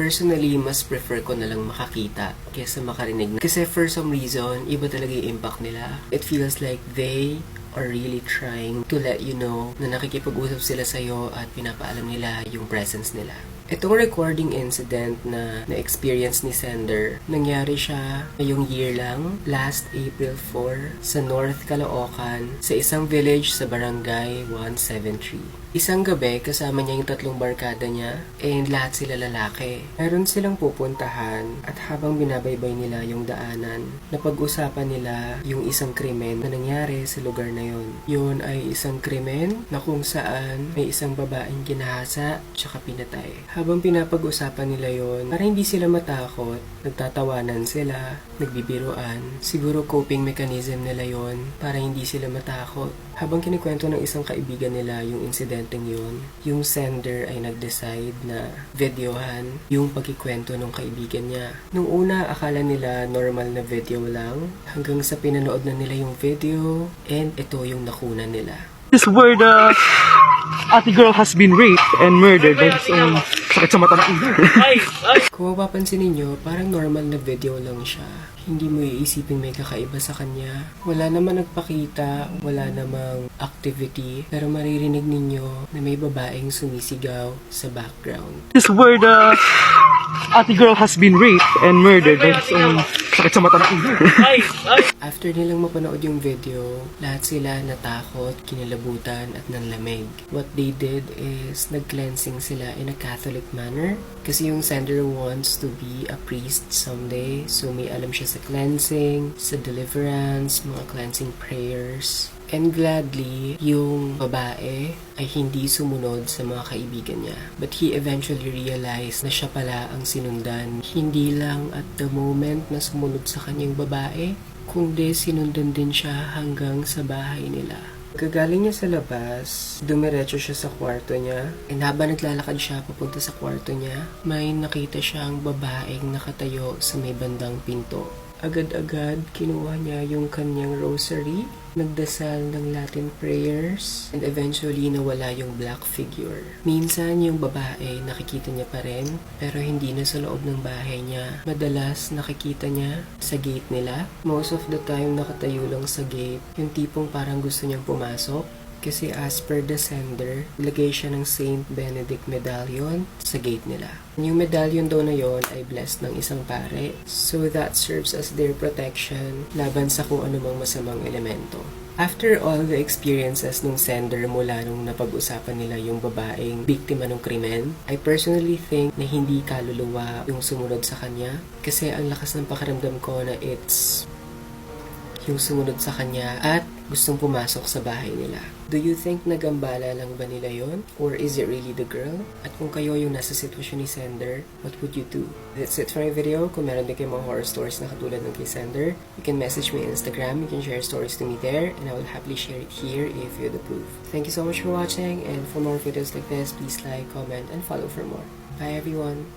Personally, mas prefer ko na lang makakita kesa makarinig. Kasi for some reason, iba talaga yung impact nila. It feels like they are really trying to let you know na nakikipag-usap sila sa'yo at pinapaalam nila yung presence nila. Itong recording incident na na-experience ni Sender, nangyari siya ngayong year lang, last April 4, sa North Caloocan, sa isang village sa Barangay 173. Isang gabi, kasama niya yung 3 barkada niya, and lahat sila lalaki. Meron silang pupuntahan, at habang binabaybay nila yung daanan, napag-usapan nila yung isang krimen na nangyari sa lugar na yun. Yun ay isang krimen na kung saan may isang babaeng ginahasa, tsaka pinatay. Habang pinapag-usapan nila yon, para hindi sila matakot, nagtatawanan sila, nagbibiruan. Siguro coping mechanism nila yon para hindi sila matakot. Habang kinikwento ng isang kaibigan nila yung insidenteng yun, yung sender ay nag-decide na videohan yung pagkikwento ng kaibigan niya. Nung una, akala nila normal na video lang, hanggang sa pinanood na nila yung video, and ito yung nakuna nila. This is where the ate girl has been raped and murdered by his own sakit sa mata na ulo. Kung mapapansin ninyo, parang normal na video lang siya. Hindi mo iisipin may kakaiba sa kanya. Wala namang nagpakita, wala namang activity, pero maririnig ninyo na may babaeng sumisigaw sa background. This is where the ate girl has been raped and murdered by his own sakit sa mata na ulo. After nilang mapanood yung video, lahat sila natakot, kinilabutan at nanlamig. What they did is nag-cleansing sila in a Catholic manner. Kasi yung sender wants to be a priest someday. So may alam siya sa cleansing, sa deliverance, mga cleansing prayers. And gladly, yung babae ay hindi sumunod sa mga kaibigan niya. But he eventually realized na siya pala ang sinundan. Hindi lang at the moment na sumunod sa kanyang babae, kundi sinundan din siya hanggang sa bahay nila. Kagaling niya sa labas, dumiretso siya sa kwarto niya, and habang naglalakad siya papunta sa kwarto niya, may nakita siyang babaeng nakatayo sa may bandang pinto. Agad-agad, kinuha niya yung kanyang rosary, nagdasal ng Latin prayers, and eventually nawala yung black figure. Minsan yung babae nakikita niya pa rin, pero hindi na sa loob ng bahay niya. Madalas nakikita niya sa gate nila. Most of the time nakatayo lang sa gate, yung tipong parang gusto niyang pumasok. Kasi as per the sender, ilagay siya ng Saint Benedict medallion sa gate nila. Yung medallion daw na yon ay blessed ng isang pare. So that serves as their protection laban sa kung anumang masamang elemento. After all the experiences nung sender mula nung napag-usapan nila yung babaeng biktima ng krimen, I personally think na hindi kaluluwa yung sumunod sa kanya. Kasi ang lakas ng pakiramdam ko na it's yung sumunod sa kanya at gustong pumasok sa bahay nila. Do you think nagambala lang ba nila yon? Or is it really the girl? At kung kayo yung nasa sitwasyon ni Sender, what would you do? That's it for my video. Kung meron din kayong mga horror stories na katulad ng kay Sender, you can message me on Instagram. You can share stories to me there, and I will happily share it here if you'd approve. Thank you so much for watching, and for more videos like this, please like, comment, and follow for more. Bye everyone!